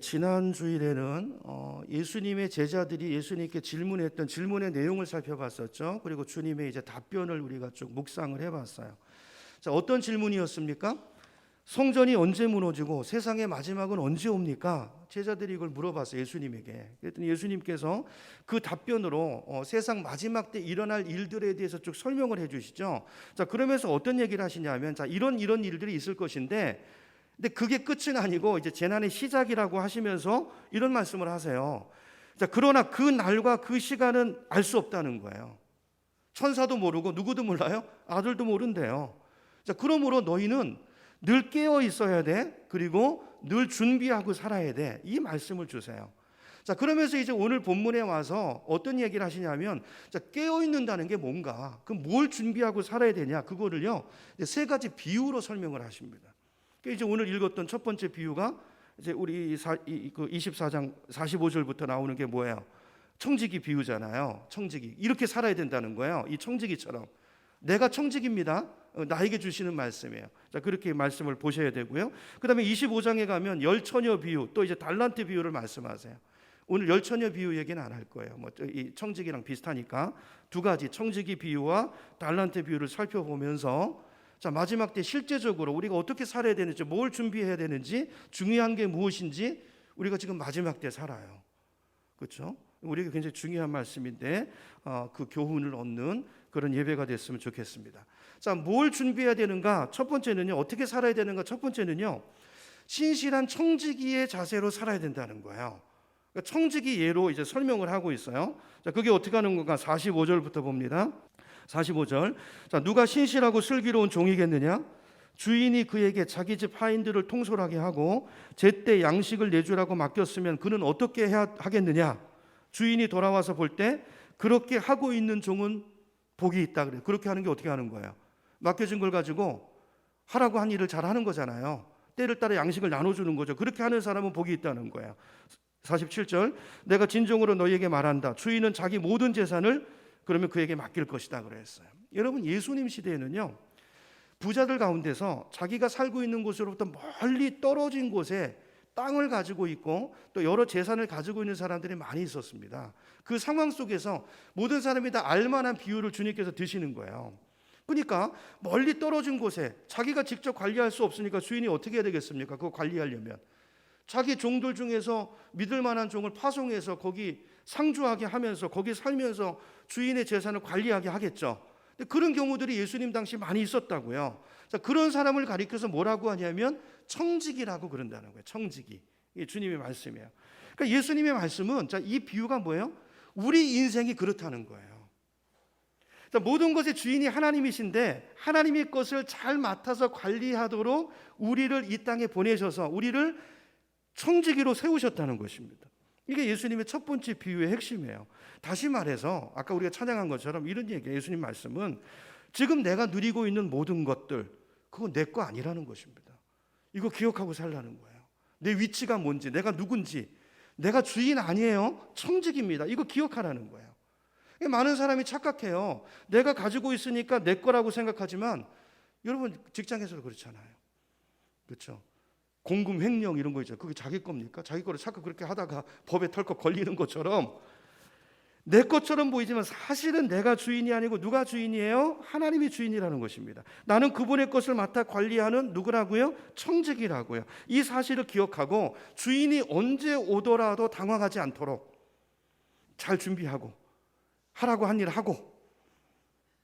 지난 주일에는 예수님의 제자들이 예수님께 질문했던 질문의 내용을 살펴봤었죠. 그리고 주님의 이제 답변을 우리가 쭉 묵상을 해봤어요. 자, 어떤 질문이었습니까? 성전이 언제 무너지고 세상의 마지막은 언제 옵니까? 제자들이 이걸 물어봤어요, 예수님에게. 그랬더니 예수님께서 그 답변으로 세상 마지막 때 일어날 일들에 대해서 쭉 설명을 해주시죠. 자, 그러면서 어떤 얘기를 하시냐면, 자, 이런 일들이 있을 것인데, 근데 그게 끝은 아니고 이제 재난의 시작이라고 하시면서 이런 말씀을 하세요. 자, 그러나 그 날과 그 시간은 알 수 없다는 거예요. 천사도 모르고 누구도 몰라요? 아들도 모른대요. 자, 그러므로 너희는 늘 깨어 있어야 돼. 그리고 늘 준비하고 살아야 돼. 이 말씀을 주세요. 자, 그러면서 이제 오늘 본문에 와서 어떤 얘기를 하시냐면, 자, 깨어 있는다는 게 뭔가? 그럼 뭘 준비하고 살아야 되냐? 그거를요, 이제 세 가지 비유로 설명을 하십니다. 이제 오늘 읽었던 첫 번째 비유가 이제 우리 24장 45절부터 나오는 게 뭐예요? 청지기 비유잖아요. 청지기. 이렇게 살아야 된다는 거예요. 이 청지기처럼. 내가 청지기입니다. 나에게 주시는 말씀이에요. 자, 그렇게 말씀을 보셔야 되고요. 그다음에 25장에 가면 열처녀 비유, 또 이제 달란트 비유를 말씀하세요. 오늘 열처녀 비유 얘기는 안 할 거예요. 이 청지기랑 비슷하니까 두 가지 청지기 비유와 달란트 비유를 살펴보면서, 자, 마지막 때 실제적으로 우리가 어떻게 살아야 되는지, 뭘 준비해야 되는지, 중요한 게 무엇인지 우리가 지금 마지막 때 살아요. 그렇죠? 우리에게 굉장히 중요한 말씀인데 그 교훈을 얻는 그런 예배가 됐으면 좋겠습니다. 자, 뭘 준비해야 되는가? 첫 번째는요, 어떻게 살아야 되는가? 첫 번째는요, 신실한 청지기의 자세로 살아야 된다는 거예요. 그러니까 청지기 예로 이제 설명을 하고 있어요. 자, 그게 어떻게 하는 건가? 45절부터 봅니다. 45절. 자, 누가 신실하고 슬기로운 종이겠느냐? 주인이 그에게 자기 집 하인들을 통솔하게 하고 제때 양식을 내주라고 맡겼으면 그는 어떻게 하겠느냐? 주인이 돌아와서 볼 때 그렇게 하고 있는 종은 복이 있다 그래요. 그렇게 하는 게 어떻게 하는 거예요? 맡겨진 걸 가지고 하라고 한 일을 잘 하는 거잖아요. 때를 따라 양식을 나눠주는 거죠. 그렇게 하는 사람은 복이 있다는 거예요. 47절. 내가 진정으로 너희에게 말한다. 주인은 자기 모든 재산을 그러면 그에게 맡길 것이다 그랬어요. 여러분, 예수님 시대에는요, 부자들 가운데서 자기가 살고 있는 곳으로부터 멀리 떨어진 곳에 땅을 가지고 있고 또 여러 재산을 가지고 있는 사람들이 많이 있었습니다. 그 상황 속에서 모든 사람이 다 알만한 비유를 주님께서 드시는 거예요. 그러니까 멀리 떨어진 곳에 자기가 직접 관리할 수 없으니까 주인이 어떻게 해야 되겠습니까? 그거 관리하려면 자기 종들 중에서 믿을 만한 종을 파송해서 거기 상주하게 하면서 거기 살면서 주인의 재산을 관리하게 하겠죠. 근데 그런 경우들이 예수님 당시 많이 있었다고요. 자, 그런 사람을 가리켜서 뭐라고 하냐면 청지기라고 그런다는 거예요. 청지기. 이게 주님의 말씀이에요. 그러니까 예수님의 말씀은, 자, 이 비유가 뭐예요? 우리 인생이 그렇다는 거예요. 자, 모든 것의 주인이 하나님이신데 하나님의 것을 잘 맡아서 관리하도록 우리를 이 땅에 보내셔서 우리를 청지기로 세우셨다는 것입니다. 이게 예수님의 첫 번째 비유의 핵심이에요. 다시 말해서 아까 우리가 찬양한 것처럼 이런 얘기예요. 예수님 말씀은 지금 내가 누리고 있는 모든 것들, 그거 내 거 아니라는 것입니다. 이거 기억하고 살라는 거예요. 내 위치가 뭔지, 내가 누군지, 내가 주인 아니에요. 청지기입니다. 이거 기억하라는 거예요. 많은 사람이 착각해요. 내가 가지고 있으니까 내 거라고 생각하지만 여러분, 직장에서도 그렇잖아요. 그렇죠? 공금 횡령 이런 거 있죠. 그게 자기 겁니까? 자기 거를 자꾸 그렇게 하다가 법에 털컥 걸리는 것처럼 내 것처럼 보이지만 사실은 내가 주인이 아니고 누가 주인이에요? 하나님이 주인이라는 것입니다. 나는 그분의 것을 맡아 관리하는 누구라고요? 청지기라고요. 이 사실을 기억하고 주인이 언제 오더라도 당황하지 않도록 잘 준비하고 하라고 한 일을 하고,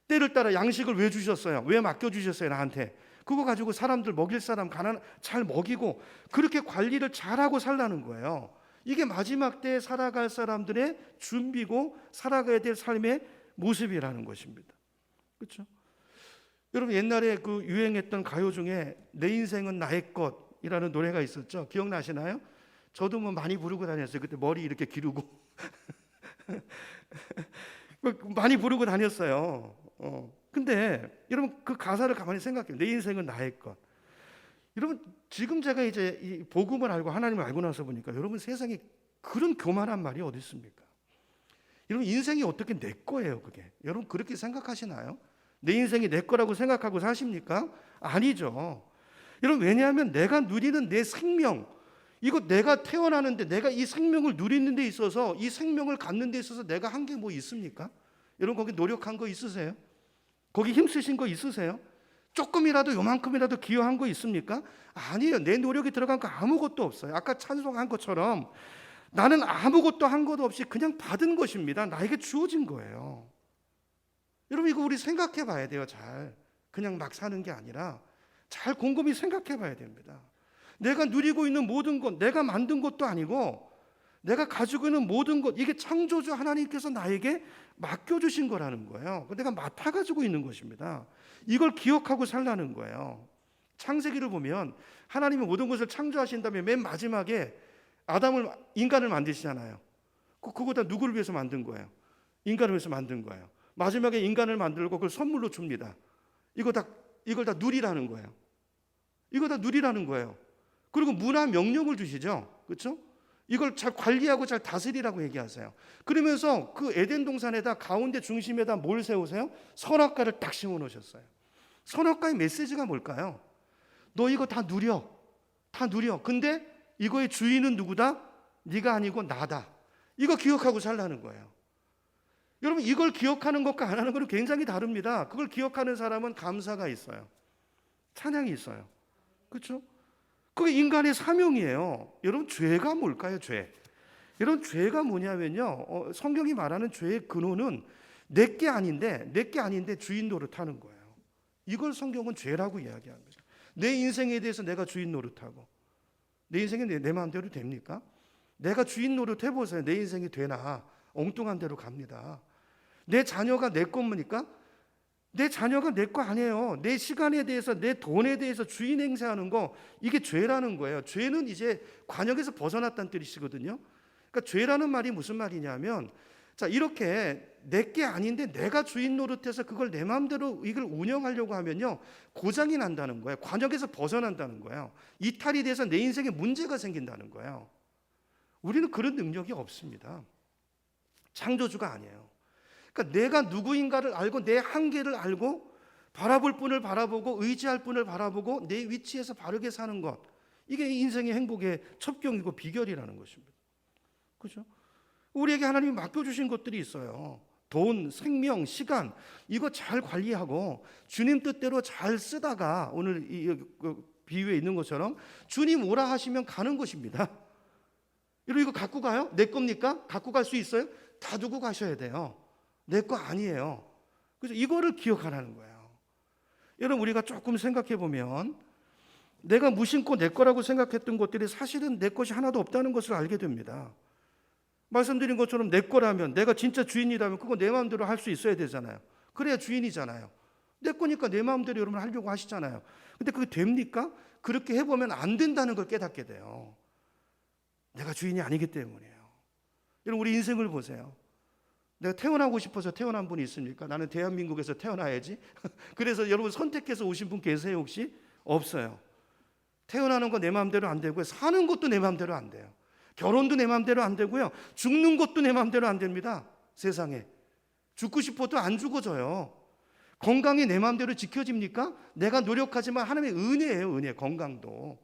때를 따라 양식을 왜 주셨어요? 왜 맡겨주셨어요? 나한테. 그거 가지고 사람들 먹일 사람 잘 먹이고 그렇게 관리를 잘하고 살라는 거예요. 이게 마지막 때에 살아갈 사람들의 준비고 살아가야 될 삶의 모습이라는 것입니다. 그렇죠? 여러분, 옛날에 그 유행했던 가요 중에 내 인생은 나의 것이라는 노래가 있었죠. 기억나시나요? 저도 뭐 많이 부르고 다녔어요. 그때 머리 이렇게 기르고 많이 부르고 다녔어요. 근데 여러분, 그 가사를 가만히 생각해요. 내 인생은 나의 것. 여러분, 지금 제가 이제 이 복음을 알고 하나님을 알고 나서 보니까 여러분, 세상에 그런 교만한 말이 어디 있습니까? 여러분, 인생이 어떻게 내 거예요, 그게? 여러분, 그렇게 생각하시나요? 내 인생이 내 거라고 생각하고 사십니까? 아니죠. 여러분, 왜냐하면 내가 누리는 내 생명, 이거 내가 태어나는데, 내가 이 생명을 누리는 데 있어서, 이 생명을 갖는 데 있어서 내가 한 게 뭐 있습니까? 여러분 거기 노력한 거 있으세요? 거기 힘쓰신 거 있으세요? 조금이라도 요만큼이라도 기여한 거 있습니까? 아니에요. 내 노력이 들어간 거 아무것도 없어요. 아까 찬송한 것처럼 나는 아무것도 한 것도 없이 그냥 받은 것입니다. 나에게 주어진 거예요. 여러분 이거 우리 생각해 봐야 돼요. 잘. 그냥 막 사는 게 아니라 잘 곰곰이 생각해 봐야 됩니다. 내가 누리고 있는 모든 것, 내가 만든 것도 아니고 내가 가지고 있는 모든 것, 이게 창조주 하나님께서 나에게 맡겨주신 거라는 거예요. 내가 맡아가지고 있는 것입니다. 이걸 기억하고 살라는 거예요. 창세기를 보면 하나님이 모든 것을 창조하신 다음에 맨 마지막에 인간을 만드시잖아요. 그거 다 누구를 위해서 만든 거예요? 인간을 위해서 만든 거예요. 마지막에 인간을 만들고 그걸 선물로 줍니다. 이걸 다 누리라는 거예요. 이거 다 누리라는 거예요. 그리고 문화 명령을 주시죠. 그렇죠? 이걸 잘 관리하고 잘 다스리라고 얘기하세요. 그러면서 그 에덴 동산에다 가운데 중심에다 뭘 세우세요? 선악과를 딱 심어 놓으셨어요. 선악과의 메시지가 뭘까요? 너 이거 다 누려. 다 누려. 근데 이거의 주인은 누구다? 네가 아니고 나다. 이거 기억하고 살라는 거예요. 여러분 이걸 기억하는 것과 안 하는 것은 굉장히 다릅니다. 그걸 기억하는 사람은 감사가 있어요. 찬양이 있어요. 그렇죠? 그게 인간의 사명이에요. 여러분 죄가 뭘까요? 죄. 여러분 죄가 뭐냐면요. 성경이 말하는 죄의 근원은 내게 아닌데 주인 노릇하는 거예요. 이걸 성경은 죄라고 이야기합니다. 내 인생에 대해서 내가 주인 노릇하고, 내 인생이 내 마음대로 됩니까? 내가 주인 노릇 해보세요. 내 인생이 되나? 엉뚱한 대로 갑니다. 내 자녀가 내 겁니까? 내 자녀가 내 거 아니에요. 내 시간에 대해서, 내 돈에 대해서 주인 행세하는 거, 이게 죄라는 거예요. 죄는 이제 관역에서 벗어났다는 뜻이거든요. 그러니까 죄라는 말이 무슨 말이냐면, 자, 이렇게 내게 아닌데 내가 주인 노릇해서 그걸 내 마음대로 이걸 운영하려고 하면요, 고장이 난다는 거예요. 관역에서 벗어난다는 거예요. 이탈이 돼서 내 인생에 문제가 생긴다는 거예요. 우리는 그런 능력이 없습니다. 창조주가 아니에요. 그러니까 내가 누구인가를 알고 내 한계를 알고 바라볼 분을 바라보고 의지할 분을 바라보고 내 위치에서 바르게 사는 것, 이게 인생의 행복의 첩경이고 비결이라는 것입니다. 그렇죠? 우리에게 하나님이 맡겨주신 것들이 있어요. 돈, 생명, 시간, 이거 잘 관리하고 주님 뜻대로 잘 쓰다가 오늘 이 비유에 있는 것처럼 주님 오라 하시면 가는 것입니다. 여러분 이거 갖고 가요? 내 겁니까? 갖고 갈 수 있어요? 다 두고 가셔야 돼요. 내 거 아니에요. 그래서 이거를 기억하라는 거예요. 여러분 우리가 조금 생각해 보면 내가 무심코 내 거라고 생각했던 것들이 사실은 내 것이 하나도 없다는 것을 알게 됩니다. 말씀드린 것처럼 내 거라면, 내가 진짜 주인이라면 그거 내 마음대로 할 수 있어야 되잖아요. 그래야 주인이잖아요. 내 거니까 내 마음대로 여러분 하려고 하시잖아요. 근데 그게 됩니까? 그렇게 해보면 안 된다는 걸 깨닫게 돼요. 내가 주인이 아니기 때문이에요. 여러분 우리 인생을 보세요. 내가 태어나고 싶어서 태어난 분이 있습니까? 나는 대한민국에서 태어나야지. 그래서 여러분 선택해서 오신 분 계세요 혹시? 없어요. 태어나는 거 내 마음대로 안 되고요. 사는 것도 내 마음대로 안 돼요. 결혼도 내 마음대로 안 되고요. 죽는 것도 내 마음대로 안 됩니다. 세상에. 죽고 싶어도 안 죽어져요. 건강이 내 마음대로 지켜집니까? 내가 노력하지만 하나님의 은혜예요. 은혜. 건강도.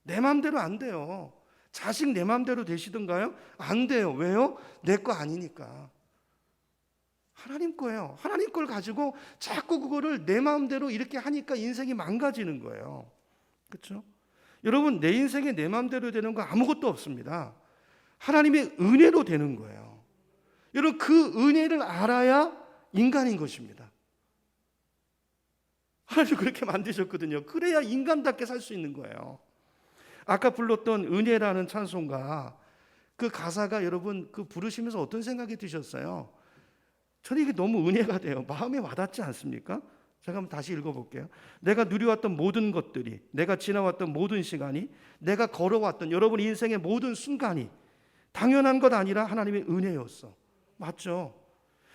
내 마음대로 안 돼요. 자식 내 마음대로 되시던가요? 안 돼요. 왜요? 내 거 아니니까. 하나님 거예요. 하나님 걸 가지고 자꾸 그거를 내 마음대로 이렇게 하니까 인생이 망가지는 거예요. 그렇죠? 여러분 내 인생에 내 마음대로 되는 거 아무것도 없습니다. 하나님의 은혜로 되는 거예요. 여러분 그 은혜를 알아야 인간인 것입니다. 하나님 그렇게 만드셨거든요. 그래야 인간답게 살 수 있는 거예요. 아까 불렀던 은혜라는 찬송가, 그 가사가 여러분 그 부르시면서 어떤 생각이 드셨어요? 저는 이게 너무 은혜가 돼요. 마음에 와닿지 않습니까? 제가 한번 다시 읽어볼게요. 내가 누려왔던 모든 것들이, 내가 지나왔던 모든 시간이, 내가 걸어왔던 여러분 인생의 모든 순간이 당연한 것 아니라 하나님의 은혜였어. 맞죠?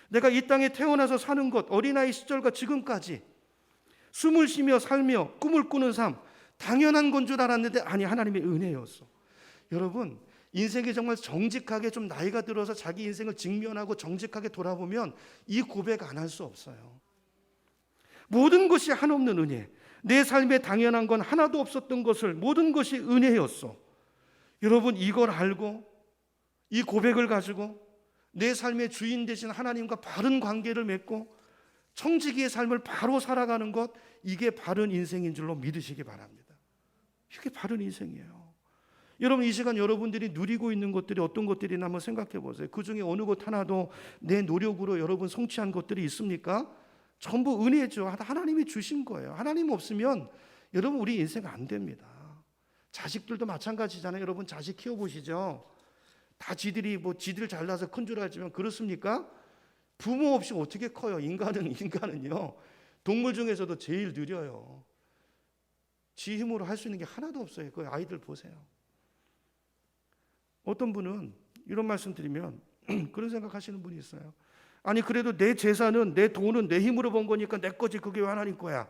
내가 이 땅에 태어나서 사는 것, 어린아이 시절과 지금까지 숨을 쉬며 살며 꿈을 꾸는 삶, 당연한 건 줄 알았는데 아니, 하나님의 은혜였어. 여러분 인생이 정말 정직하게 좀 나이가 들어서 자기 인생을 직면하고 정직하게 돌아보면 이 고백 안 할 수 없어요. 모든 것이 한없는 은혜, 내 삶에 당연한 건 하나도 없었던 것을 모든 것이 은혜였어. 여러분, 이걸 알고 이 고백을 가지고 내 삶의 주인 되신 하나님과 바른 관계를 맺고 청지기의 삶을 바로 살아가는 것, 이게 바른 인생인 줄로 믿으시기 바랍니다. 이게 바른 인생이에요. 여러분, 이 시간 여러분들이 누리고 있는 것들이 어떤 것들이나 한번 생각해 보세요. 그 중에 어느 것 하나도 내 노력으로 여러분 성취한 것들이 있습니까? 전부 은혜죠. 하나님이 주신 거예요. 하나님 없으면 여러분 우리 인생 안 됩니다. 자식들도 마찬가지잖아요. 여러분 자식 키워보시죠. 다 지들이 지들 잘나서 큰 줄 알지만 그렇습니까? 부모 없이 어떻게 커요? 인간은요. 동물 중에서도 제일 느려요. 지 힘으로 할 수 있는 게 하나도 없어요. 그 아이들 보세요. 어떤 분은 이런 말씀 드리면 그런 생각하시는 분이 있어요. 아니 그래도 내 재산은, 내 돈은 내 힘으로 번 거니까 내 거지, 그게 왜 하나님 거야?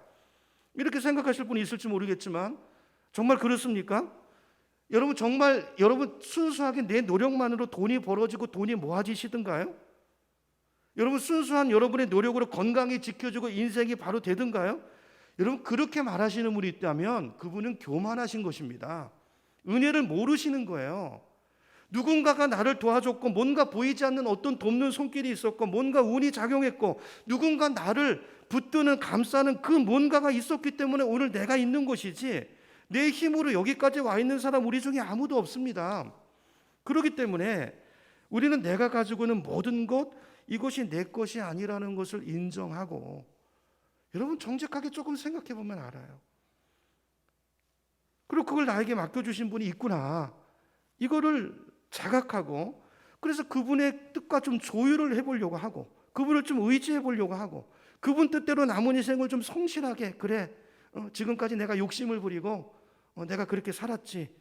이렇게 생각하실 분이 있을지 모르겠지만 정말 그렇습니까? 여러분, 정말 여러분 순수하게 내 노력만으로 돈이 벌어지고 돈이 모아지시든가요? 여러분, 순수한 여러분의 노력으로 건강이 지켜지고 인생이 바로 되든가요? 여러분, 그렇게 말하시는 분이 있다면 그분은 교만하신 것입니다. 은혜를 모르시는 거예요. 누군가가 나를 도와줬고, 뭔가 보이지 않는 어떤 돕는 손길이 있었고, 뭔가 운이 작용했고, 누군가 나를 붙드는, 감싸는 그 뭔가가 있었기 때문에 오늘 내가 있는 것이지, 내 힘으로 여기까지 와 있는 사람 우리 중에 아무도 없습니다. 그렇기 때문에 우리는 내가 가지고 있는 모든 것, 이것이 내 것이 아니라는 것을 인정하고, 여러분 정직하게 조금 생각해 보면 알아요. 그리고 그걸 나에게 맡겨주신 분이 있구나, 이거를 자각하고, 그래서 그분의 뜻과 좀 조율을 해보려고 하고, 그분을 좀 의지해 보려고 하고, 그분 뜻대로 남은 인생을 좀 성실하게, 그래 지금까지 내가 욕심을 부리고 내가 그렇게 살았지,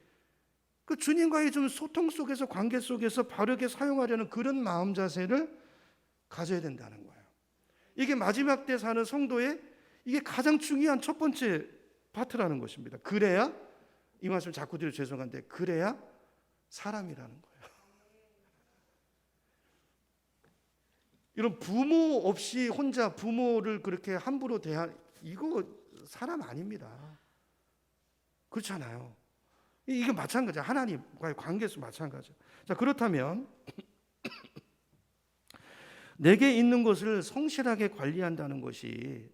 그 주님과의 좀 소통 속에서, 관계 속에서 바르게 사용하려는 그런 마음 자세를 가져야 된다는 거예요. 이게 마지막 때 사는 성도의 이게 가장 중요한 첫 번째 파트라는 것입니다. 그래야, 이 말씀 자꾸 드려 죄송한데, 그래야 사람이라는 거예요. 이런 부모 없이 혼자 부모를 그렇게 함부로 이거 사람 아닙니다. 그렇잖아요. 이게 마찬가지야. 하나님과의 관계에서 마찬가지야. 자, 그렇다면 내게 있는 것을 성실하게 관리한다는 것이,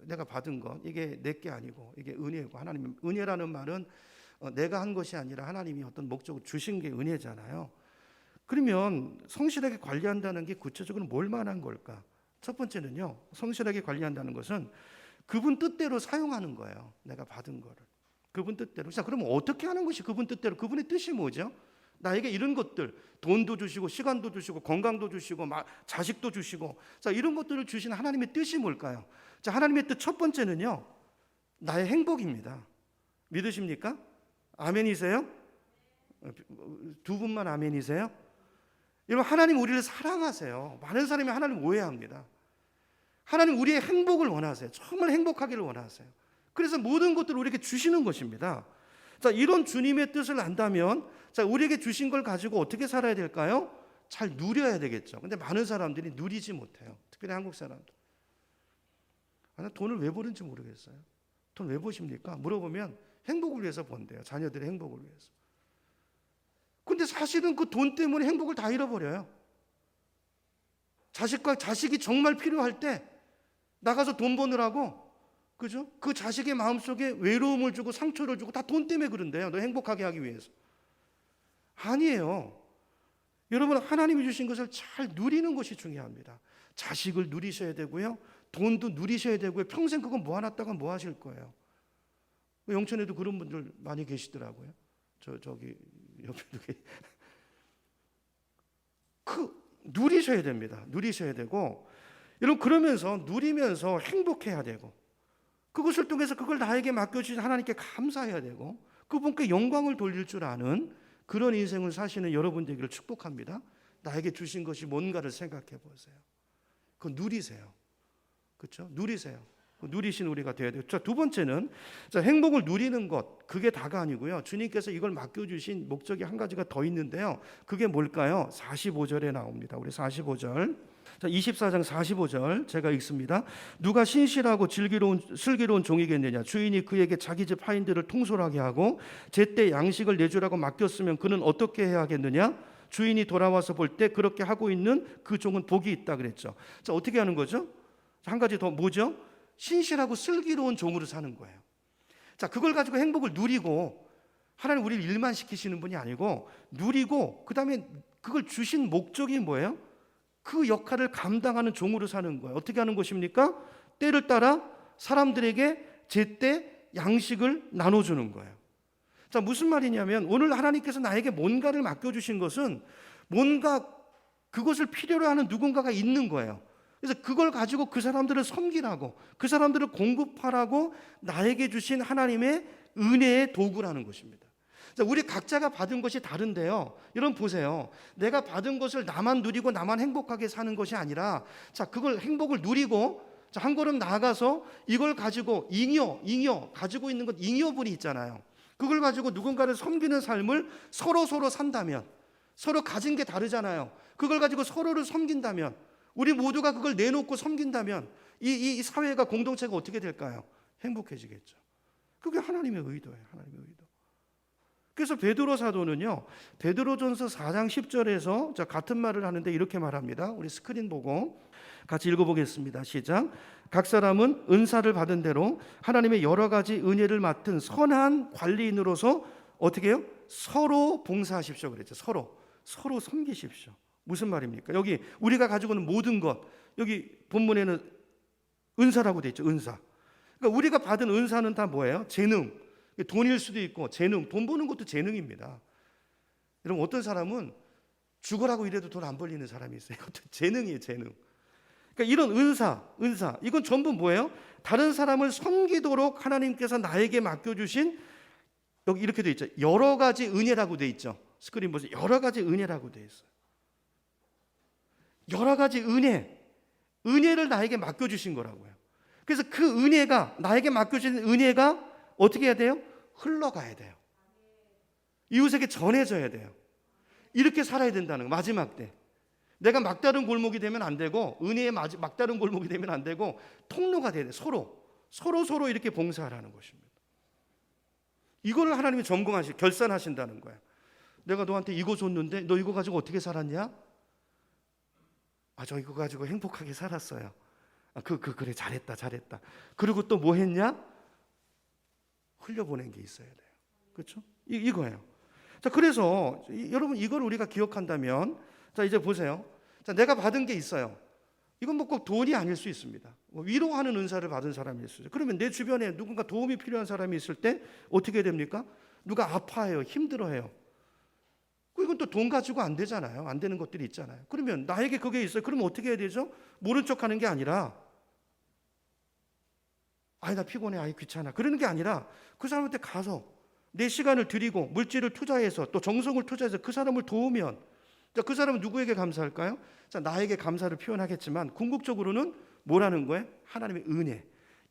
내가 받은 것, 이게 내게 아니고 이게 은혜고, 하나님, 은혜라는 말은 내가 한 것이 아니라 하나님이 어떤 목적을 주신 게 은혜잖아요. 그러면 성실하게 관리한다는 게 구체적으로 뭘 말하는 걸까? 첫 번째는요, 성실하게 관리한다는 것은 그분 뜻대로 사용하는 거예요. 내가 받은 거를 그분 뜻대로. 자, 그러면 어떻게 하는 것이 그분 뜻대로? 그분의 뜻이 뭐죠? 나에게 이런 것들, 돈도 주시고 시간도 주시고 건강도 주시고 자식도 주시고, 자, 이런 것들을 주신 하나님의 뜻이 뭘까요? 자, 하나님의 뜻 첫 번째는요, 나의 행복입니다. 믿으십니까? 아멘이세요? 두 분만 아멘이세요? 여러분, 하나님 우리를 사랑하세요. 많은 사람이 하나님 오해합니다. 하나님 우리의 행복을 원하세요. 정말 행복하기를 원하세요. 그래서 모든 것들을 우리에게 주시는 것입니다. 자, 이런 주님의 뜻을 안다면, 자, 우리에게 주신 걸 가지고 어떻게 살아야 될까요? 잘 누려야 되겠죠. 근데 많은 사람들이 누리지 못해요. 특별히 한국 사람들. 나 돈을 왜 버는지 모르겠어요. 돈 왜 버십니까? 물어보면 행복을 위해서 번대요. 자녀들의 행복을 위해서. 근데 사실은 그 돈 때문에 행복을 다 잃어버려요. 자식이 정말 필요할 때 나가서 돈 버느라고, 그죠? 그 자식의 마음속에 외로움을 주고 상처를 주고, 다 돈 때문에 그런데요. 너 행복하게 하기 위해서. 아니에요. 여러분, 하나님이 주신 것을 잘 누리는 것이 중요합니다. 자식을 누리셔야 되고요, 돈도 누리셔야 되고요. 평생 그거 모아놨다가 뭐 하실 거예요? 영천에도 그런 분들 많이 계시더라고요. 저기 옆에도 누리셔야 됩니다. 누리셔야 되고, 여러분, 그러면서 누리면서 행복해야 되고, 그것을 통해서 그걸 나에게 맡겨주신 하나님께 감사해야 되고, 그분께 영광을 돌릴 줄 아는 그런 인생을 사시는 여러분 되기를 축복합니다. 나에게 주신 것이 뭔가를 생각해 보세요. 그거 누리세요. 그렇죠? 누리세요. 누리신 우리가 되어야 돼요. 자, 두 번째는, 자, 행복을 누리는 것, 그게 다가 아니고요, 주님께서 이걸 맡겨주신 목적이 한 가지가 더 있는데요. 그게 뭘까요? 45절에 나옵니다. 우리 45절. 자, 24장 45절 제가 읽습니다. 누가 신실하고 슬기로운 종이겠느냐. 주인이 그에게 자기 집 하인들을 통솔하게 하고 제때 양식을 내주라고 맡겼으면 그는 어떻게 해야 하겠느냐. 주인이 돌아와서 볼 때 그렇게 하고 있는 그 종은 복이 있다 그랬죠. 자, 어떻게 하는 거죠? 한 가지 더 뭐죠? 신실하고 슬기로운 종으로 사는 거예요. 자, 그걸 가지고 행복을 누리고, 하나님 우리를 일만 시키시는 분이 아니고 누리고, 그 다음에 그걸 주신 목적이 뭐예요? 그 역할을 감당하는 종으로 사는 거예요. 어떻게 하는 것입니까? 때를 따라 사람들에게 제때 양식을 나눠주는 거예요. 자, 무슨 말이냐면 오늘 하나님께서 나에게 뭔가를 맡겨주신 것은 뭔가 그것을 필요로 하는 누군가가 있는 거예요. 그래서 그걸 가지고 그 사람들을 섬기라고, 그 사람들을 공급하라고 나에게 주신 하나님의 은혜의 도구라는 것입니다. 자, 우리 각자가 받은 것이 다른데요. 여러분 보세요. 내가 받은 것을 나만 누리고 나만 행복하게 사는 것이 아니라, 자, 그걸 행복을 누리고, 자, 한 걸음 나아가서 이걸 가지고 잉여 가지고 있는 것, 잉여분이 있잖아요. 그걸 가지고 누군가를 섬기는 삶을 서로 산다면, 서로 가진 게 다르잖아요. 그걸 가지고 서로를 섬긴다면, 우리 모두가 그걸 내놓고 섬긴다면 이 사회가, 공동체가 어떻게 될까요? 행복해지겠죠. 그게 하나님의 의도예요. 하나님의 의도. 그래서 베드로 사도는요, 베드로전서 4장 10절에서 자, 같은 말을 하는데 이렇게 말합니다. 우리 스크린 보고 같이 읽어보겠습니다. 시작. 각 사람은 은사를 받은 대로 하나님의 여러 가지 은혜를 맡은 선한 관리인으로서 어떻게 해요? 서로 봉사하십시오 그랬죠. 서로 섬기십시오. 무슨 말입니까? 여기 우리가 가지고 있는 모든 것, 여기 본문에는 은사라고 되어 있죠. 은사. 그러니까 우리가 받은 은사는 다 뭐예요? 재능. 돈일 수도 있고, 재능. 돈 버는 것도 재능입니다. 여러분, 어떤 사람은 죽으라고 이래도 돈 안 벌리는 사람이 있어요. 이것도 재능이에요, 재능. 그러니까 이런 은사, 이건 전부 뭐예요? 다른 사람을 섬기도록 하나님께서 나에게 맡겨주신, 여기 이렇게 되어 있죠. 여러 가지 은혜라고 되어 있죠. 스크린 보세요. 여러 가지 은혜라고 되어 있어요. 여러 가지 은혜를 나에게 맡겨주신 거라고요. 그래서 그 은혜가, 나에게 맡겨주신 은혜가 어떻게 해야 돼요? 흘러가야 돼요. 이웃에게 전해져야 돼요. 이렇게 살아야 된다는 거, 마지막 때. 내가 막다른 골목이 되면 안 되고, 은혜의 막다른 골목이 되면 안 되고, 통로가 돼야 돼요. 서로 이렇게 봉사하라는 것입니다. 이걸 하나님이 결산하신다는 거예요. 내가 너한테 이거 줬는데 너 이거 가지고 어떻게 살았냐? 저 이거 가지고 행복하게 살았어요. 그래, 잘했다. 그리고 또 뭐 했냐? 흘려보낸 게 있어야 돼요. 그렇죠? 이거예요. 자, 그래서 여러분 이걸 우리가 기억한다면, 자, 이제 보세요. 자, 내가 받은 게 있어요. 이건 뭐 꼭 돈이 아닐 수 있습니다. 위로하는 은사를 받은 사람이 있어요. 그러면 내 주변에 누군가 도움이 필요한 사람이 있을 때 어떻게 됩니까? 누가 아파해요, 힘들어해요. 이건 또 돈 가지고 안 되잖아요. 안 되는 것들이 있잖아요. 그러면 나에게 그게 있어요. 그러면 어떻게 해야 되죠? 모른 척하는 게 아니라, 나 피곤해, 귀찮아, 그러는 게 아니라 그 사람한테 가서 내 시간을 들이고 물질을 투자해서 또 정성을 투자해서 그 사람을 도우면, 자, 그 사람은 누구에게 감사할까요? 자, 나에게 감사를 표현하겠지만 궁극적으로는 뭐라는 거예요? 하나님의 은혜,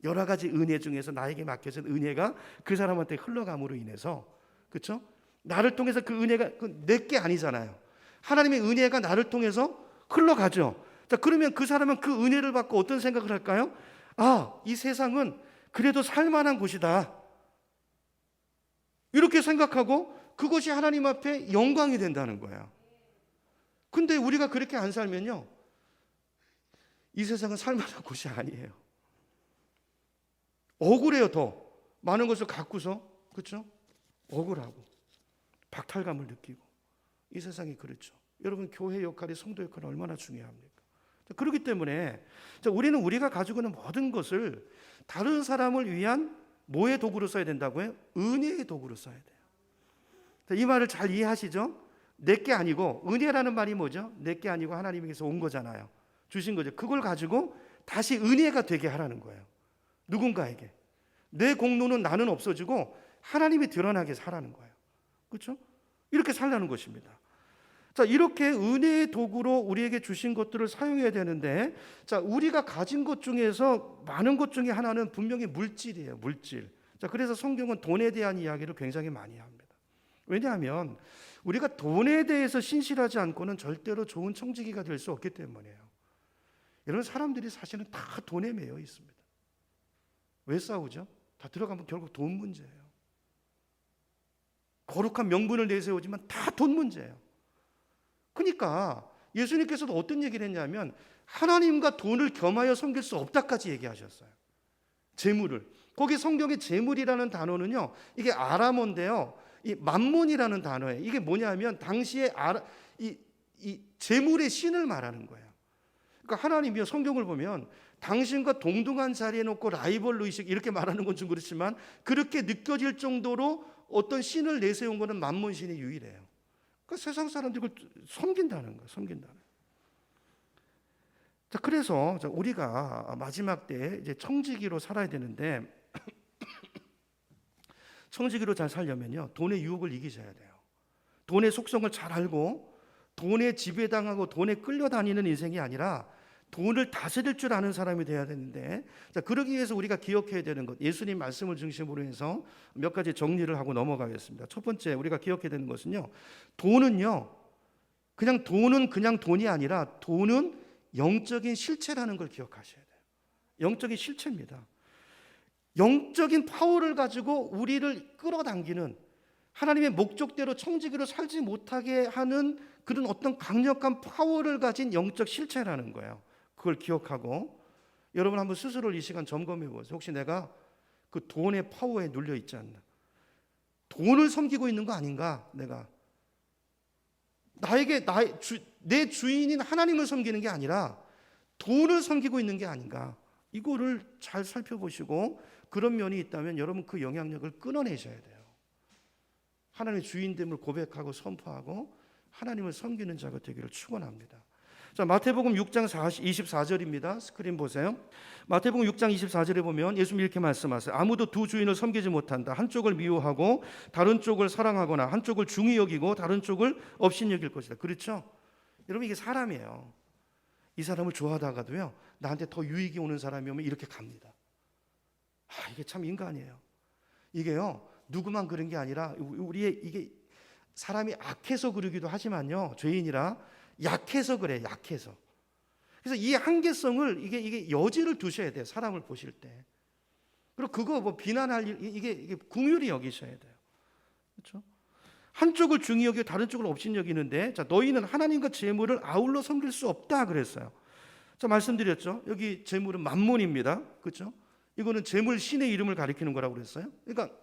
여러 가지 은혜 중에서 나에게 맡겨진 은혜가 그 사람한테 흘러감으로 인해서, 그렇죠? 나를 통해서 그 은혜가 내 게 아니잖아요. 하나님의 은혜가 나를 통해서 흘러가죠. 자, 그러면 그 사람은 그 은혜를 받고 어떤 생각을 할까요? 이 세상은 그래도 살만한 곳이다. 이렇게 생각하고 그것이 하나님 앞에 영광이 된다는 거예요. 근데 우리가 그렇게 안 살면요, 이 세상은 살만한 곳이 아니에요. 억울해요. 더 많은 것을 갖고서, 그렇죠? 억울하고 박탈감을 느끼고. 이 세상이 그렇죠. 여러분, 교회 역할이, 성도 역할이 얼마나 중요합니까? 그렇기 때문에 우리는 우리가 가지고 있는 모든 것을 다른 사람을 위한 뭐의 도구로 써야 된다고요? 은혜의 도구로 써야 돼요. 이 말을 잘 이해하시죠? 내 게 아니고, 은혜라는 말이 뭐죠? 내 게 아니고 하나님께서 온 거잖아요. 주신 거죠. 그걸 가지고 다시 은혜가 되게 하라는 거예요. 누군가에게. 내 공로는 나는 없어지고 하나님이 드러나게 하라는 거예요. 그렇죠? 이렇게 살라는 것입니다. 자, 이렇게 은혜의 도구로 우리에게 주신 것들을 사용해야 되는데, 자, 우리가 가진 것 중에서 많은 것 중에 하나는 분명히 물질이에요. 물질. 자, 그래서 성경은 돈에 대한 이야기를 굉장히 많이 합니다. 왜냐하면 우리가 돈에 대해서 신실하지 않고는 절대로 좋은 청지기가 될 수 없기 때문이에요. 이런 사람들이 사실은 다 돈에 매여 있습니다. 왜 싸우죠? 다 들어가면 결국 돈 문제예요. 거룩한 명분을 내세우지만 다 돈 문제예요. 그러니까 예수님께서도 어떤 얘기를 했냐면 하나님과 돈을 겸하여 섬길 수 없다까지 얘기하셨어요. 재물을. 거기 성경의 재물이라는 단어는요, 이게 아람어인데요, 이 만몬이라는 단어예요. 이게 뭐냐면 당시에 이 재물의 신을 말하는 거예요. 그러니까 하나님이요, 성경을 보면 당신과 동등한 자리에 놓고 라이벌 의식 이렇게 말하는 건 좀 그렇지만 그렇게 느껴질 정도로 어떤 신을 내세운 것은 만몬 신이 유일해요. 그러니까 세상 사람들이 그걸 섬긴다는 거예요. 섬긴다는 거예요. 자, 그래서 우리가 마지막 때 이제 청지기로 살아야 되는데 청지기로 잘 살려면요, 돈의 유혹을 이기셔야 돼요. 돈의 속성을 잘 알고 돈에 지배당하고 돈에 끌려다니는 인생이 아니라 돈을 다스릴 줄 아는 사람이 돼야 되는데, 자, 그러기 위해서 우리가 기억해야 되는 것, 예수님 말씀을 중심으로 해서 몇 가지 정리를 하고 넘어가겠습니다. 첫 번째 우리가 기억해야 되는 것은요, 돈은요, 그냥 돈이 아니라 돈은 영적인 실체라는 걸 기억하셔야 돼요. 영적인 실체입니다. 영적인 파워를 가지고 우리를 끌어당기는, 하나님의 목적대로 청지기로 살지 못하게 하는 그런 어떤 강력한 파워를 가진 영적 실체라는 거예요. 그걸 기억하고 여러분 한번 스스로를 이 시간 점검해 보세요. 혹시 내가 그 돈의 파워에 눌려 있지 않나? 돈을 섬기고 있는 거 아닌가? 내가 내 주인인 하나님을 섬기는 게 아니라 돈을 섬기고 있는 게 아닌가? 이거를 잘 살펴보시고 그런 면이 있다면 여러분 그 영향력을 끊어내셔야 돼요. 하나님의 주인됨을 고백하고 선포하고 하나님을 섬기는 자가 되기를 축원합니다. 자, 마태복음 6장 24절입니다. 스크린 보세요. 마태복음 6장 24절에 보면 예수님이 이렇게 말씀하세요. 아무도 두 주인을 섬기지 못한다. 한쪽을 미워하고 다른 쪽을 사랑하거나 한쪽을 중히 여기고 다른 쪽을 업신 여길 것이다. 그렇죠? 여러분, 이게 사람이에요. 이 사람을 좋아하다가도요, 나한테 더 유익이 오는 사람이 오면 이렇게 갑니다. 이게 참 인간이에요. 이게요, 누구만 그런 게 아니라 우리의 이게 사람이 악해서 그러기도 하지만요, 죄인이라 약해서 그래. 약해서. 그래서 이 한계성을 이게 여지를 두셔야 돼요. 사람을 보실 때. 그리고 그거 뭐 비난할 일, 이게 긍휼히 여기셔야 돼요. 그렇죠? 한쪽을 중히 여기고 다른 쪽을 업신 여기는데, 자, 너희는 하나님과 재물을 아울러 섬길 수 없다 그랬어요. 자, 말씀드렸죠. 여기 재물은 만몬입니다. 그렇죠? 이거는 재물 신의 이름을 가리키는 거라고 그랬어요. 그러니까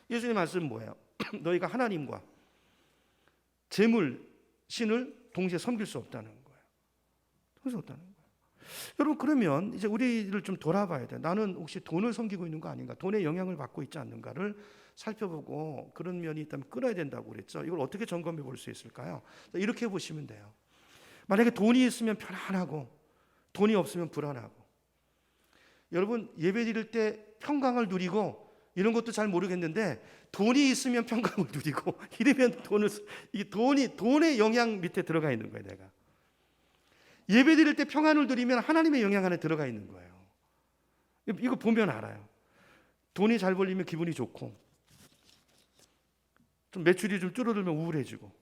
예수님 말씀은 뭐예요? 너희가 하나님과 재물 신을 동시에 섬길 수 없다는 거예요. 섬길 수 없다는 거예요. 여러분, 그러면 이제 우리를 좀 돌아봐야 돼요. 나는 혹시 돈을 섬기고 있는 거 아닌가? 돈의 영향을 받고 있지 않는가를 살펴보고 그런 면이 있다면 끊어야 된다고 그랬죠. 이걸 어떻게 점검해 볼 수 있을까요? 이렇게 보시면 돼요. 만약에 돈이 있으면 편안하고 돈이 없으면 불안하고, 여러분 예배 드릴 때 평강을 누리고 이런 것도 잘 모르겠는데 돈이 있으면 평강을 누리고 이러면 돈의 영향 밑에 들어가 있는 거예요. 내가 예배 드릴 때 평안을 누리면 하나님의 영향 안에 들어가 있는 거예요. 이거 보면 알아요. 돈이 잘 벌리면 기분이 좋고, 좀 매출이 좀 줄어들면 우울해지고,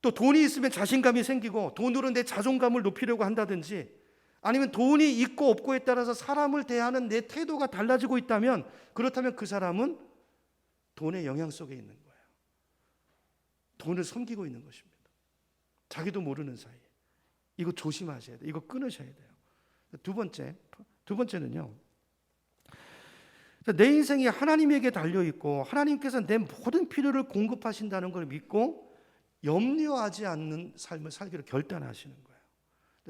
또 돈이 있으면 자신감이 생기고 돈으로 내 자존감을 높이려고 한다든지, 아니면 돈이 있고 없고에 따라서 사람을 대하는 내 태도가 달라지고 있다면, 그렇다면 그 사람은 돈의 영향 속에 있는 거예요. 돈을 섬기고 있는 것입니다. 자기도 모르는 사이에. 이거 조심하셔야 돼요. 이거 끊으셔야 돼요. 두 번째는요, 내 인생이 하나님에게 달려있고 하나님께서 내 모든 필요를 공급하신다는 걸 믿고 염려하지 않는 삶을 살기로 결단하시는 거예요.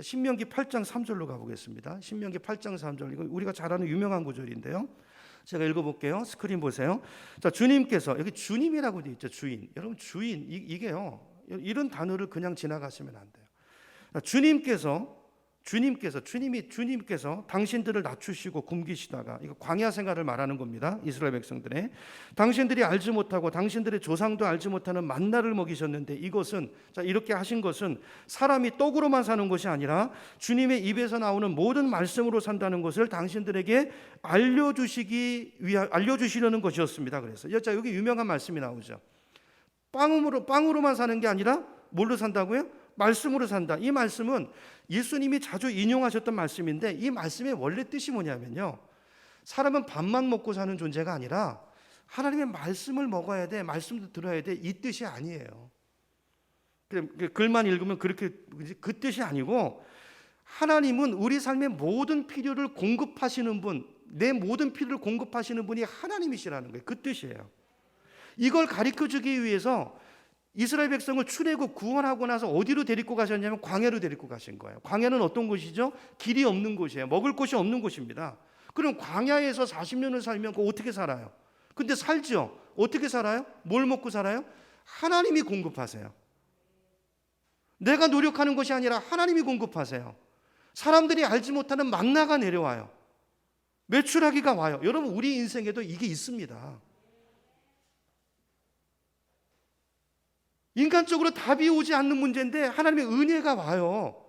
신명기 8장 3절로 가보겠습니다. 신명기 8장 3절, 이거 우리가 잘 아는 유명한 구절인데요. 제가 읽어볼게요. 스크린 보세요. 자, 주님께서, 여기 주님이라고 되어 있죠. 주인. 여러분, 주인, 이게요, 이런 단어를 그냥 지나가시면 안 돼요. 주님께서 당신들을 낮추시고 굶기시다가, 이거 광야 생활을 말하는 겁니다. 이스라엘 백성들의, 당신들이 알지 못하고 당신들의 조상도 알지 못하는 만나를 먹이셨는데, 이것은, 자, 이렇게 하신 것은 사람이 떡으로만 사는 것이 아니라 주님의 입에서 나오는 모든 말씀으로 산다는 것을 당신들에게 알려주시려는 것이었습니다. 그래서 자, 여기 유명한 말씀이 나오죠. 빵으로만 사는 게 아니라 뭘로 산다고요? 말씀으로 산다. 이 말씀은 예수님이 자주 인용하셨던 말씀인데 이 말씀의 원래 뜻이 뭐냐면요. 사람은 밥만 먹고 사는 존재가 아니라 하나님의 말씀을 먹어야 돼. 말씀도 들어야 돼. 이 뜻이 아니에요. 글만 읽으면 그렇게 그 뜻이 아니고 하나님은 우리 삶의 모든 필요를 공급하시는 분, 내 모든 필요를 공급하시는 분이 하나님이시라는 거예요. 그 뜻이에요. 이걸 가르쳐주기 위해서 이스라엘 백성을 출애굽 구원하고 나서 어디로 데리고 가셨냐면 광야로 데리고 가신 거예요. 광야는 어떤 곳이죠? 길이 없는 곳이에요. 먹을 곳이 없는 곳입니다. 그럼 광야에서 40년을 살면 그거 어떻게 살아요? 근데 살죠. 어떻게 살아요? 뭘 먹고 살아요? 하나님이 공급하세요. 내가 노력하는 것이 아니라 하나님이 공급하세요. 사람들이 알지 못하는 만나가 내려와요. 메추라기가 와요. 여러분 우리 인생에도 이게 있습니다. 인간적으로 답이 오지 않는 문제인데 하나님의 은혜가 와요.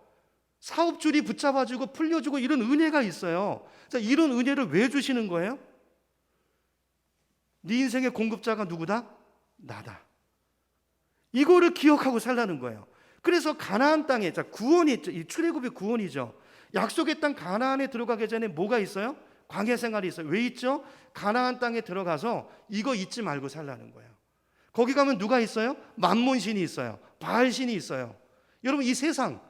사업줄이 붙잡아주고 풀려주고 이런 은혜가 있어요. 자, 이런 은혜를 왜 주시는 거예요? 네 인생의 공급자가 누구다? 나다. 이거를 기억하고 살라는 거예요. 그래서 가나안 땅에, 자, 구원이 있죠. 이 출애굽의 구원이죠. 약속의 땅 가나안에 들어가기 전에 뭐가 있어요? 광야 생활이 있어요. 왜 있죠? 가나안 땅에 들어가서 이거 잊지 말고 살라는 거예요. 거기 가면 누가 있어요? 만몬신이 있어요. 바알신이 있어요. 여러분 이 세상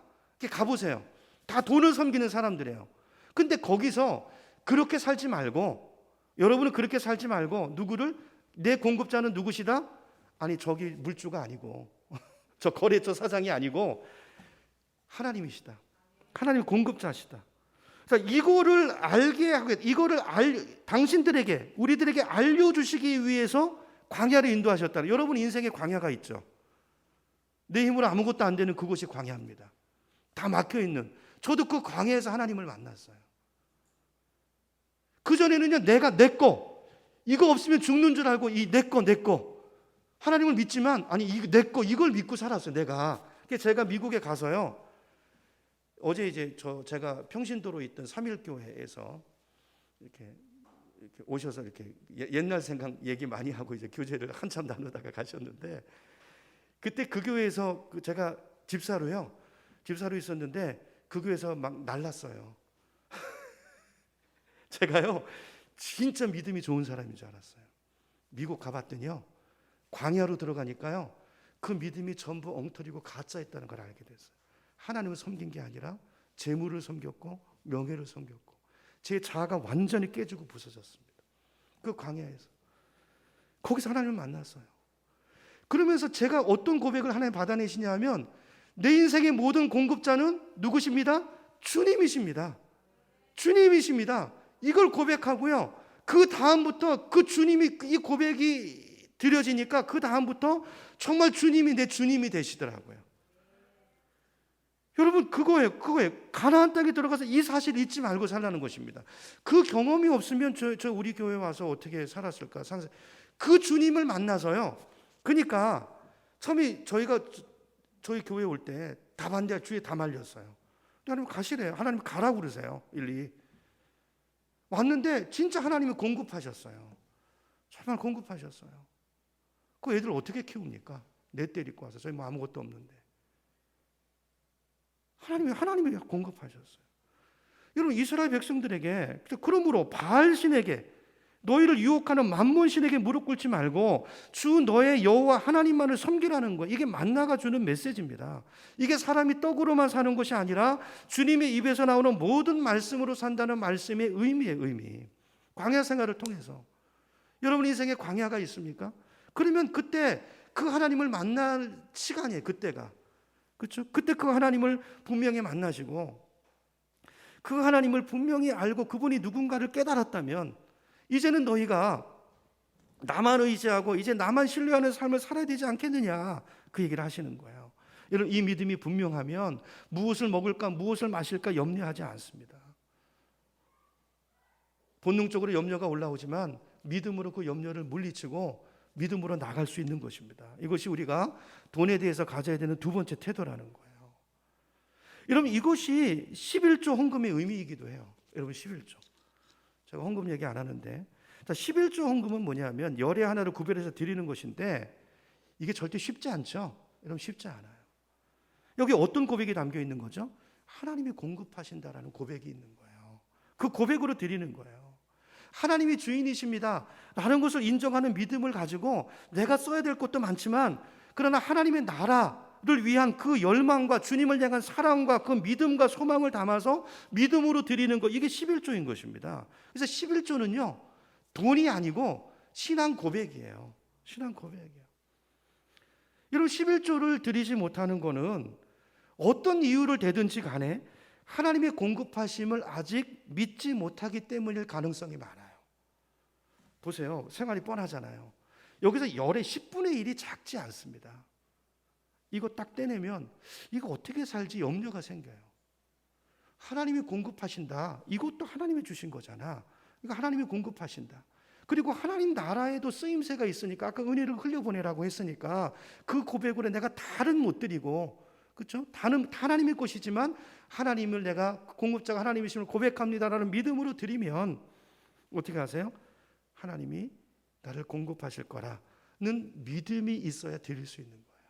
이렇게 가보세요. 다 돈을 섬기는 사람들이에요. 근데 거기서 그렇게 살지 말고, 여러분은 그렇게 살지 말고 누구를, 내 공급자는 누구시다? 아니 저기 물주가 아니고 저 거래처 사장이 아니고 하나님이시다. 하나님 공급자시다. 자, 이거를 알게 하고, 당신들에게, 우리들에게 알려주시기 위해서 광야를 인도하셨다. 여러분 인생에 광야가 있죠. 내 힘으로 아무것도 안 되는 그곳이 광야입니다. 다 막혀있는. 저도 그 광야에서 하나님을 만났어요. 그전에는요, 내가 내 거, 이거 없으면 죽는 줄 알고 이 내 거 하나님을 믿지만, 아니 내 거 이걸 믿고 살았어요. 내가. 제가 미국에 가서요, 어제 이제 제가 평신도로 있던 삼일교회에서 이렇게 오셔서 이렇게 옛날 생각 얘기 많이 하고 이제 교제를 한참 나누다가 가셨는데, 그때 그 교회에서 제가 집사로 있었는데 그 교회에서 막 날랐어요. 제가요 진짜 믿음이 좋은 사람인 줄 알았어요. 미국 가봤더니요, 광야로 들어가니까요 그 믿음이 전부 엉터리고 가짜였다는 걸 알게 됐어요. 하나님을 섬긴 게 아니라 재물을 섬겼고 명예를 섬겼고 제 자아가 완전히 깨지고 부서졌습니다. 그 광야에서. 거기서 하나님을 만났어요. 그러면서 제가 어떤 고백을 하나님 받아내시냐 하면, 내 인생의 모든 공급자는 누구십니다? 주님이십니다. 주님이십니다. 이걸 고백하고요, 그 다음부터 그 주님이, 이 고백이 드려지니까 그 다음부터 정말 주님이 내 주님이 되시더라고요. 여러분 그거예요. 가나안 땅에 들어가서 이 사실 잊지 말고 살라는 것입니다. 그 경험이 없으면 저 우리 교회 와서 어떻게 살았을까? 그 주님을 만나서요. 그러니까 처음에 저희 교회 올 때 다 반대, 주위에 다 말렸어요. 하나님 가시래요. 하나님 가라고 그러세요. 일일이. 왔는데 진짜 하나님이 공급하셨어요. 정말 공급하셨어요. 그 애들 어떻게 키웁니까? 내 데리고 와서 저희 뭐 아무것도 없는데. 하나님이 공급하셨어요. 여러분 이스라엘 백성들에게, 그러므로 바알신에게, 너희를 유혹하는 만몬신에게 무릎 꿇지 말고 주 너의 여호와 하나님만을 섬기라는 거예요. 이게 만나가 주는 메시지입니다. 이게 사람이 떡으로만 사는 것이 아니라 주님의 입에서 나오는 모든 말씀으로 산다는 말씀의 의미예요. 의미. 광야 생활을 통해서. 여러분 인생에 광야가 있습니까? 그러면 그때 그 하나님을 만날 시간이에요. 그때가. 그렇죠? 그때 그 하나님을 분명히 만나시고, 그 하나님을 분명히 알고 그분이 누군가를 깨달았다면, 이제는 너희가 나만 의지하고 이제 나만 신뢰하는 삶을 살아야 되지 않겠느냐, 그 얘기를 하시는 거예요. 여러분 이 믿음이 분명하면 무엇을 먹을까 무엇을 마실까 염려하지 않습니다. 본능적으로 염려가 올라오지만 믿음으로 그 염려를 물리치고 믿음으로 나갈 수 있는 것입니다. 이것이 우리가 돈에 대해서 가져야 되는 두 번째 태도라는 거예요. 여러분 이것이 11조 헌금의 의미이기도 해요. 여러분 11조. 제가 헌금 얘기 안 하는데, 자, 11조 헌금은 뭐냐면 열의 하나를 구별해서 드리는 것인데, 이게 절대 쉽지 않죠. 여러분 쉽지 않아요. 여기 어떤 고백이 담겨 있는 거죠? 하나님이 공급하신다라는 고백이 있는 거예요. 그 고백으로 드리는 거예요. 하나님이 주인이십니다 라는 것을 인정하는 믿음을 가지고 내가 써야 될 것도 많지만 그러나 하나님의 나라를 위한 그 열망과 주님을 향한 사랑과 그 믿음과 소망을 담아서 믿음으로 드리는 것, 이게 11조인 것입니다. 그래서 11조는요 돈이 아니고 신앙 고백이에요. 신앙 고백이에요. 여러분 11조를 드리지 못하는 거는 어떤 이유를 대든지 간에 하나님의 공급하심을 아직 믿지 못하기 때문일 가능성이 많아요. 보세요. 생활이 뻔하잖아요. 여기서 열의 10분의 1이 작지 않습니다. 이거 딱 떼내면 이거 어떻게 살지 염려가 생겨요. 하나님이 공급하신다. 이것도 하나님이 주신 거잖아. 이거 하나님이 공급하신다. 그리고 하나님 나라에도 쓰임새가 있으니까 아까 은혜를 흘려보내라고 했으니까 그 고백으로 내가 다른 못 드리고, 그렇죠? 다는 하나님의 것이지만 하나님을 내가 공급자가 하나님이심을 고백합니다라는 믿음으로 드리면 어떻게 하세요? 하나님이 나를 공급하실 거라는 믿음이 있어야 드릴 수 있는 거예요.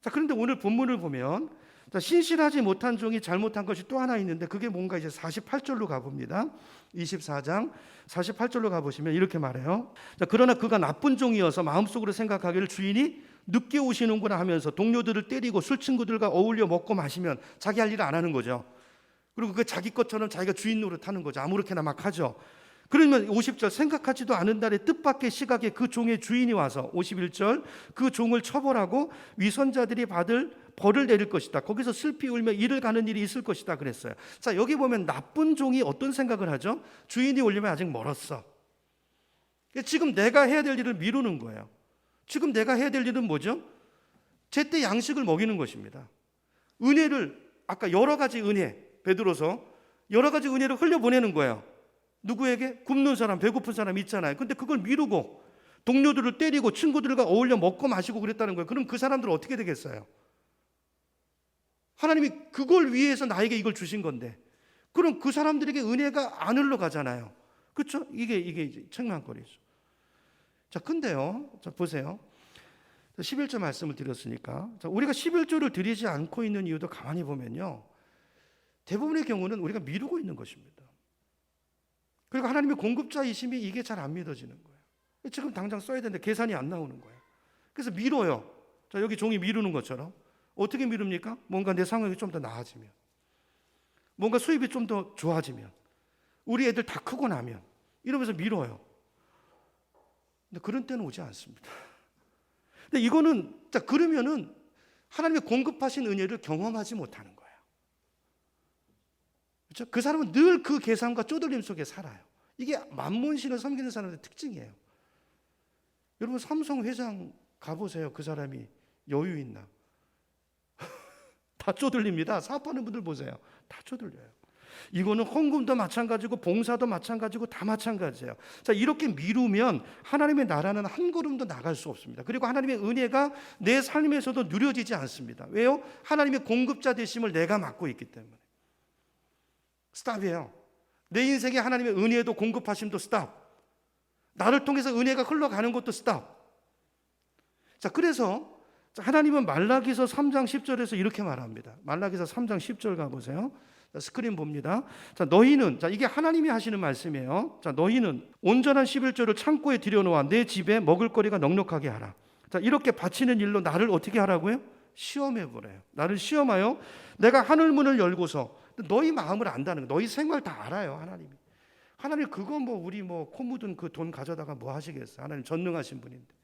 자, 그런데 오늘 본문을 보면 신실하지 못한 종이 잘못한 것이 또 하나 있는데 그게 뭔가 이제 48절로 가봅니다. 24장 48절로 가보시면 이렇게 말해요. 자, 그러나 그가 나쁜 종이어서 마음속으로 생각하기를 주인이 늦게 오시는구나 하면서 동료들을 때리고 술 친구들과 어울려 먹고 마시면 자기 할 일을 안 하는 거죠. 그리고 그 자기 것처럼 자기가 주인 노릇하는 거죠. 아무렇게나 막 하죠. 그러면 50절 생각하지도 않은 날에 뜻밖의 시각에 그 종의 주인이 와서 51절 그 종을 처벌하고 위선자들이 받을 벌을 내릴 것이다. 거기서 슬피 울며 이를 가는 일이 있을 것이다 그랬어요. 자, 여기 보면 나쁜 종이 어떤 생각을 하죠? 주인이 오려면 아직 멀었어. 지금 내가 해야 될 일을 미루는 거예요. 지금 내가 해야 될 일은 뭐죠? 제때 양식을 먹이는 것입니다. 은혜를, 아까 여러 가지 은혜, 베드로서 여러 가지 은혜를 흘려보내는 거예요. 누구에게? 굶는 사람, 배고픈 사람 있잖아요. 근데 그걸 미루고 동료들을 때리고 친구들과 어울려 먹고 마시고 그랬다는 거예요. 그럼 그 사람들은 어떻게 되겠어요? 하나님이 그걸 위해서 나에게 이걸 주신 건데 그럼 그 사람들에게 은혜가 안 흘러가잖아요. 그렇죠? 이게 이제 책망거리죠. 자, 근데요, 자, 보세요. 11조 말씀을 드렸으니까 자, 우리가 11조를 드리지 않고 있는 이유도 가만히 보면요, 대부분의 경우는 우리가 미루고 있는 것입니다. 그리고 하나님의 공급자이심이 이게 잘 안 믿어지는 거예요. 지금 당장 써야 되는데 계산이 안 나오는 거예요. 그래서 미뤄요. 자, 여기 종이 미루는 것처럼. 어떻게 미룹니까? 뭔가 내 상황이 좀 더 나아지면, 뭔가 수입이 좀 더 좋아지면, 우리 애들 다 크고 나면 이러면서 미뤄요. 근데 그런 때는 오지 않습니다. 근데 이거는, 자, 그러면은 하나님의 공급하신 은혜를 경험하지 못하는 거예요. 그렇죠? 그 사람은 늘 그 계산과 쪼들림 속에 살아요. 이게 만몬신을 섬기는 사람의 특징이에요. 여러분 삼성 회장 가보세요. 그 사람이 여유 있나? 다 쪼들립니다. 사업하는 분들 보세요. 다 쪼들려요. 이거는 헌금도 마찬가지고 봉사도 마찬가지고 다 마찬가지예요. 자, 이렇게 미루면 하나님의 나라는 한 걸음도 나갈 수 없습니다. 그리고 하나님의 은혜가 내 삶에서도 누려지지 않습니다. 왜요? 하나님의 공급자 되심을 내가 맡고 있기 때문에. 스탑이에요. 내 인생에 하나님의 은혜도 공급하심도 스탑. 나를 통해서 은혜가 흘러가는 것도 스탑. 자, 그래서 하나님은 말라기서 3장 10절에서 이렇게 말합니다. 말라기서 3장 10절 가보세요. 자, 스크린 봅니다. 자, 너희는, 자, 이게 하나님이 하시는 말씀이에요. 자, 너희는 온전한 11조를 창고에 들여놓아 내 집에 먹을거리가 넉넉하게 하라. 자, 이렇게 바치는 일로 나를 어떻게 하라고요? 시험해 보래요. 나를 시험하여 내가 하늘문을 열고서, 너희 마음을 안다는 거, 너희 생활 다 알아요. 하나님 그거 뭐 우리 뭐 코 묻은 그 돈 가져다가 뭐 하시겠어요? 하나님 전능하신 분인데.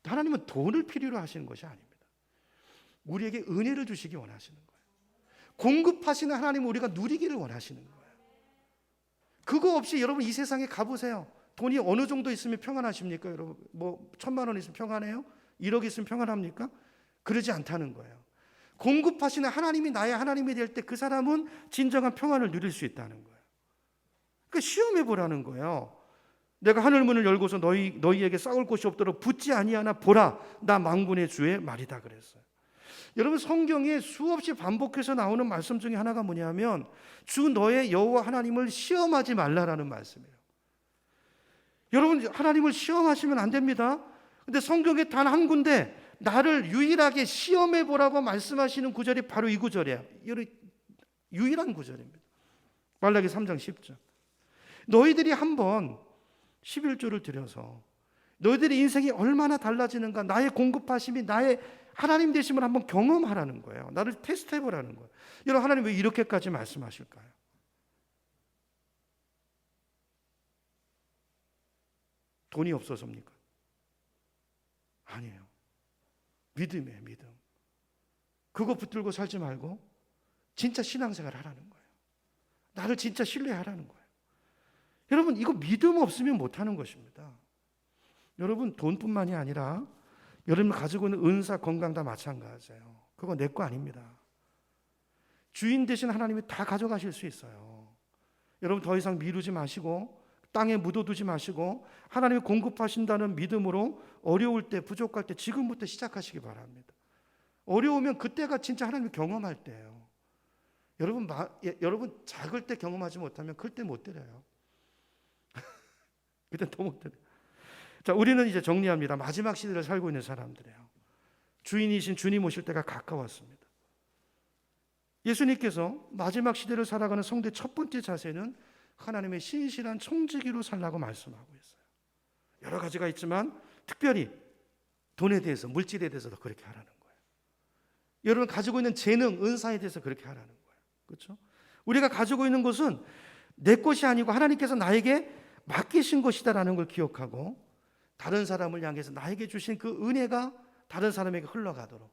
하나님은 돈을 필요로 하시는 것이 아닙니다. 우리에게 은혜를 주시기 원하시는 거예요. 공급하시는 하나님은 우리가 누리기를 원하시는 거예요. 그거 없이 여러분 이 세상에 가보세요. 돈이 어느 정도 있으면 평안하십니까? 여러분 뭐 1,000만 원 있으면 평안해요? 1억 있으면 평안합니까? 그러지 않다는 거예요. 공급하시는 하나님이 나의 하나님이 될 때 그 사람은 진정한 평안을 누릴 수 있다는 거예요. 그러니까 시험해 보라는 거예요. 내가 하늘문을 열고서 너희에게 싸울 곳이 없도록 붙지 아니하나 보라, 나 만군의 주의 말이다 그랬어요. 여러분 성경에 수없이 반복해서 나오는 말씀 중에 하나가 뭐냐면 주 너의 여호와 하나님을 시험하지 말라라는 말씀이에요. 여러분 하나님을 시험하시면 안 됩니다. 근데 성경에 단 한 군데 나를 유일하게 시험해 보라고 말씀하시는 구절이 바로 이 구절이에요. 유일한 구절입니다. 말라기 3장 10절. 너희들이 한번 11조를 드려서 너희들의 인생이 얼마나 달라지는가, 나의 공급하심이 나의 하나님 되심을 한번 경험하라는 거예요. 나를 테스트해 보라는 거예요. 여러분, 하나님 왜 이렇게까지 말씀하실까요? 돈이 없어서입니까? 아니에요. 믿음이에요, 믿음. 그거 붙들고 살지 말고 진짜 신앙생활 하라는 거예요. 나를 진짜 신뢰하라는 거예요. 여러분, 이거 믿음 없으면 못하는 것입니다. 여러분, 돈뿐만이 아니라 여러분 가지고 있는 은사, 건강 다 마찬가지예요. 그거 내 거 아닙니다. 주인 되신 하나님이 다 가져가실 수 있어요. 여러분, 더 이상 미루지 마시고 땅에 묻어두지 마시고 하나님이 공급하신다는 믿음으로 어려울 때, 부족할 때 지금부터 시작하시기 바랍니다. 어려우면 그때가 진짜 하나님을 경험할 때예요. 여러분 작을 때 경험하지 못하면 클 때 못 드려요. 그때 더 못 드려요. 자, 우리는 이제 정리합니다. 마지막 시대를 살고 있는 사람들이에요. 주인이신 주님 오실 때가 가까웠습니다. 예수님께서 마지막 시대를 살아가는 성도의 첫 번째 자세는 하나님의 신실한 청지기로 살라고 말씀하고 있어요. 여러 가지가 있지만 특별히 돈에 대해서, 물질에 대해서도 그렇게 하라는 거예요. 여러분 가지고 있는 재능, 은사에 대해서 그렇게 하라는 거예요. 그렇죠? 우리가 가지고 있는 것은 내 것이 아니고 하나님께서 나에게 맡기신 것이다라는 걸 기억하고 다른 사람을 향해서 나에게 주신 그 은혜가 다른 사람에게 흘러가도록,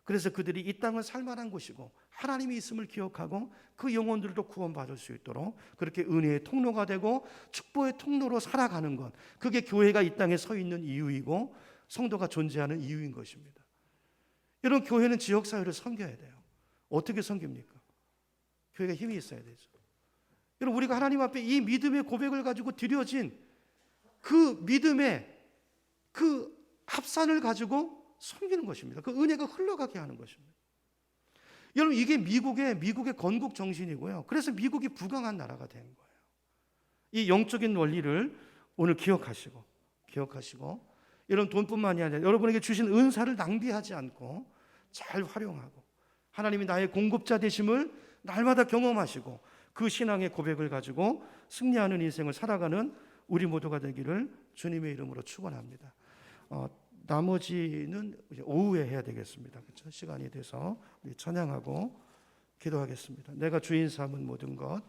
그래서 그들이 이 땅은 살만한 곳이고 하나님이 있음을 기억하고 그 영혼들도 구원받을 수 있도록 그렇게 은혜의 통로가 되고 축복의 통로로 살아가는 것, 그게 교회가 이 땅에 서 있는 이유이고 성도가 존재하는 이유인 것입니다. 여러분, 교회는 지역사회를 섬겨야 돼요. 어떻게 섬깁니까? 교회가 힘이 있어야 되죠. 여러분, 우리가 하나님 앞에 이 믿음의 고백을 가지고 드려진 그 믿음의 그 합산을 가지고 섬기는 것입니다. 그 은혜가 흘러가게 하는 것입니다. 여러분, 이게 미국의 건국 정신이고요. 그래서 미국이 부강한 나라가 된 거예요. 이 영적인 원리를 오늘 기억하시고 여러분, 돈뿐만이 아니라 여러분에게 주신 은사를 낭비하지 않고 잘 활용하고 하나님이 나의 공급자 되심을 날마다 경험하시고 그 신앙의 고백을 가지고 승리하는 인생을 살아가는 우리 모두가 되기를 주님의 이름으로 축원합니다. 나머지는 이제 오후에 해야 되겠습니다. 그렇죠? 시간이 돼서 우리 찬양하고 기도하겠습니다. 내가 주인 삼은 모든 것